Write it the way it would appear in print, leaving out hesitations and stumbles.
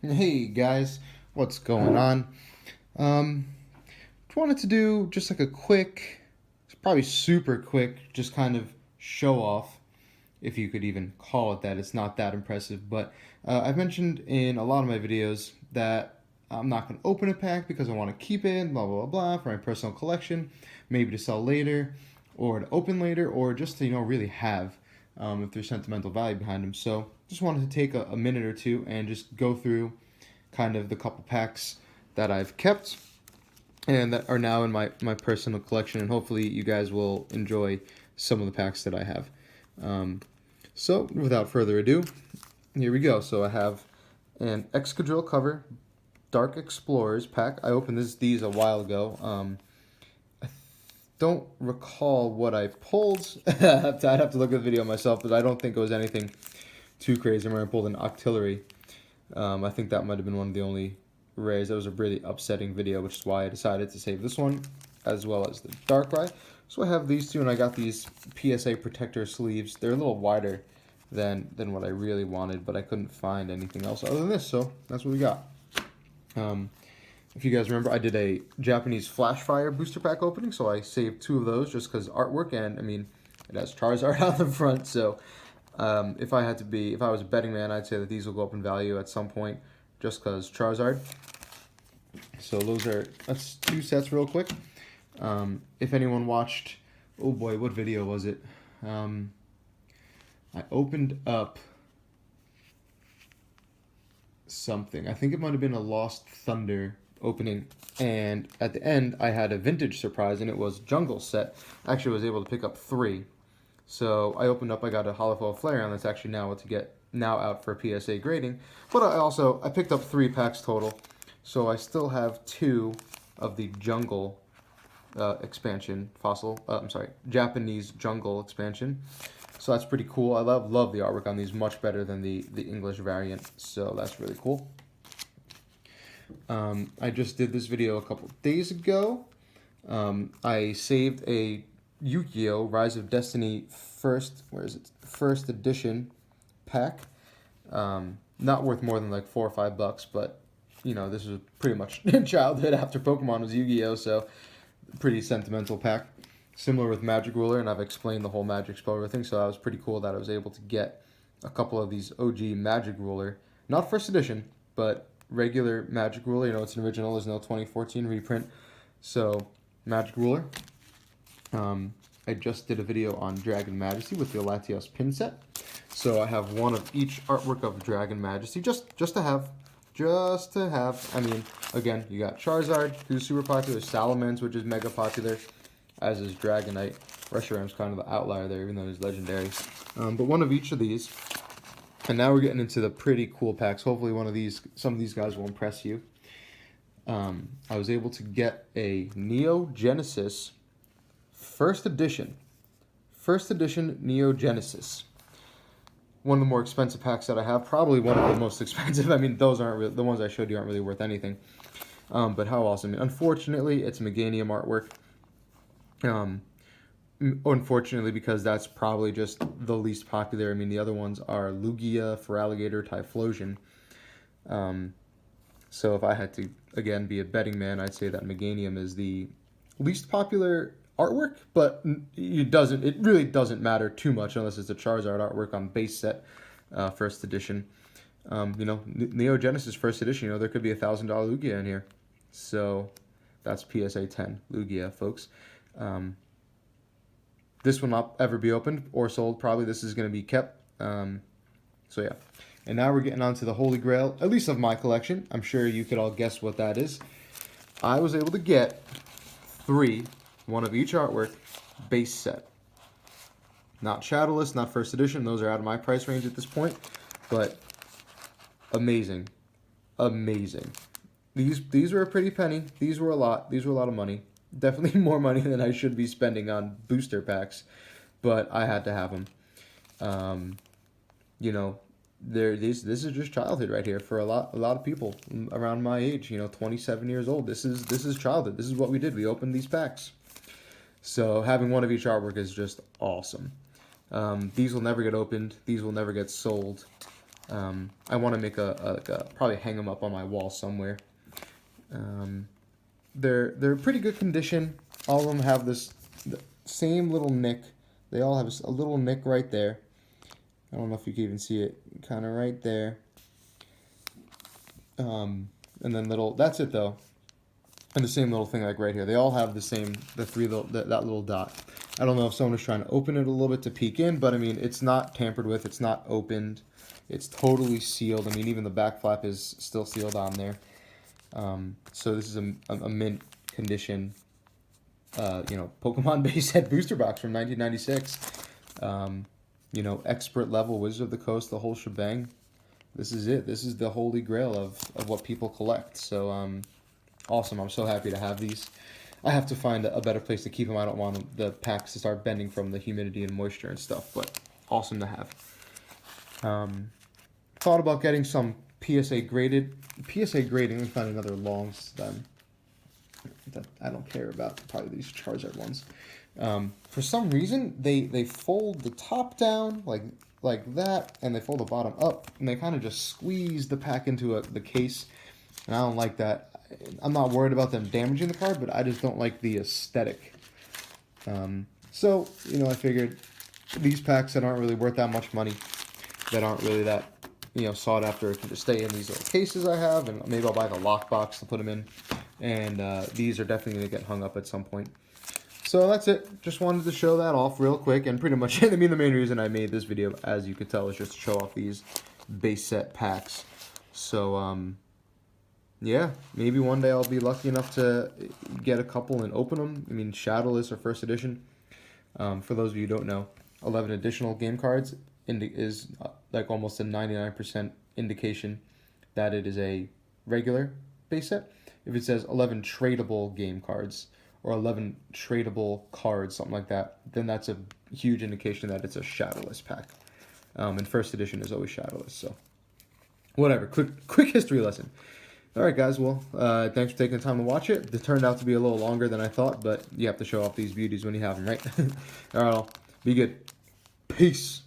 Hey guys, what's going on? Um, just wanted to do just like a quick, probably super quick, just kind of show off, if you could even call it that. It's not that impressive, but I've mentioned in a lot of my videos that I'm not going to open a pack because I want to keep it, blah, blah, blah, for my personal collection, maybe to sell later, or to open later, or just to, really have, if there's sentimental value behind them. So just wanted to take a minute or two and just go through kind of the couple packs that I've kept and that are now in my personal collection, and hopefully you guys will enjoy some of the packs that I have. Um, so without further ado, here we go. So I have an Excadrill cover Dark Explorers pack. I opened these a while ago. I don't recall what I pulled. I'd have to look at the video myself, but I don't think it was anything too crazy. I remember I pulled an Octillery. I think that might have been one of the only rares. That was a really upsetting video, which is why I decided to save this one, as well as the Darkrai. So I have these two, and I got these PSA Protector sleeves. They're a little wider than what I really wanted, but I couldn't find anything else other than this, so that's what we got. If you guys remember, I did a Japanese Flash Fire booster pack opening, so I saved two of those just because artwork, and I mean, it has Charizard on the front, so if I was a betting man, I'd say that these will go up in value at some point just because Charizard. So that's two sets real quick. If anyone watched, oh boy, what video was it? I opened up something. I think it might have been a Lost Thunder opening, and at the end I had a vintage surprise, and it was Jungle set. I actually was able to pick up 3. So I opened up, I got a Holofoil Flareon that's actually now out for PSA grading. But I picked up 3 packs total. So I still have 2 of the Jungle expansion Japanese Jungle expansion. So that's pretty cool. I love the artwork on these, much better than the English variant. So that's really cool. I just did this video a couple days ago. I saved a Yu-Gi-Oh! Rise of Destiny first edition pack. Not worth more than like $4 or $5, but this was pretty much childhood after Pokemon was Yu-Gi-Oh! So pretty sentimental pack. Similar with Magic Ruler, and I've explained the whole Magic Spell thing, so that was pretty cool that I was able to get a couple of these OG Magic Ruler, not first edition, but regular Magic Ruler. It's an original. There's no 2014 reprint. So Magic Ruler. I just did a video on Dragon Majesty with the Latios pin set. So I have one of each artwork of Dragon Majesty, just to have. I mean, again, you got Charizard, who's super popular, Salamence, which is mega popular, as is Dragonite. Reshiram's kind of the outlier there, even though he's legendary. But one of each of these. And now we're getting into the pretty cool packs. Hopefully some of these guys will impress you. I was able to get a Neo Genesis First edition Neo Genesis. One of the more expensive packs that I have. Probably one of the most expensive. I mean, those aren't really, the ones I showed you aren't really worth anything. But how awesome. Unfortunately, it's Meganium artwork. Unfortunately, because that's probably just the least popular. I mean, the other ones are Lugia, Feraligatr, Typhlosion. So if I had to, again, be a betting man, I'd say that Meganium is the least popular artwork, but it really doesn't matter too much unless it's a Charizard artwork on base set, first edition. Neo Genesis first edition, there could be $1,000 Lugia in here. So that's PSA 10 Lugia, folks. This will not ever be opened or sold. Probably this is going to be kept. So yeah. And now we're getting on to the Holy Grail, at least of my collection. I'm sure you could all guess what that is. I was able to get 3, one of each artwork, base set. Not Shadowless, not first edition. Those are out of my price range at this point. But amazing. Amazing. These were a pretty penny. These were a lot. These were a lot of money. Definitely more money than I should be spending on booster packs. But I had to have them. This is just childhood right here for a lot of people around my age, 27 years old. This is childhood. This is what we did. We opened these packs. So having one of each artwork is just awesome. These will never get opened. These will never get sold. I want to make probably hang them up on my wall somewhere. They're pretty good condition. All of them have the same little nick. They all have a little nick right there. I don't know if you can even see it, kind of right there. And then that's it though. And the same little thing like right here. They all have the same, that little dot. I don't know if someone was trying to open it a little bit to peek in, but I mean, it's not tampered with. It's not opened. It's totally sealed. I mean, even the back flap is still sealed on there. So this is a mint condition, Pokemon base set booster box from 1996. Expert level, Wizard of the Coast, the whole shebang. This is it. This is the holy grail of what people collect. So, awesome. I'm so happy to have these. I have to find a better place to keep them. I don't want the packs to start bending from the humidity and moisture and stuff, but awesome to have. Thought about getting some PSA graded. PSA grading, let me find another long stem that I don't care about. Probably these Charizard ones. For some reason, they fold the top down like that, and they fold the bottom up, and they kind of just squeeze the pack into the case, and I don't like that. I'm not worried about them damaging the card, but I just don't like the aesthetic. So, I figured these packs that aren't really worth that much money, that aren't really that, sought after, can just stay in these little cases I have, and maybe I'll buy the lockbox to put them in, and these are definitely going to get hung up at some point. So that's it. Just wanted to show that off real quick, and pretty much, the main reason I made this video, as you could tell, is just to show off these base set packs. So, yeah, maybe one day I'll be lucky enough to get a couple and open them. I mean, Shadowless or First Edition. For those of you who don't know, 11 additional game cards is like almost a 99% indication that it is a regular base set. If it says 11 tradable game cards or 11 tradable cards, something like that, then that's a huge indication that it's a Shadowless pack. And First Edition is always Shadowless, so whatever. Quick history lesson. All right, guys. Well, thanks for taking the time to watch it. It turned out to be a little longer than I thought, but you have to show off these beauties when you have them, right? All right, all. Be good. Peace.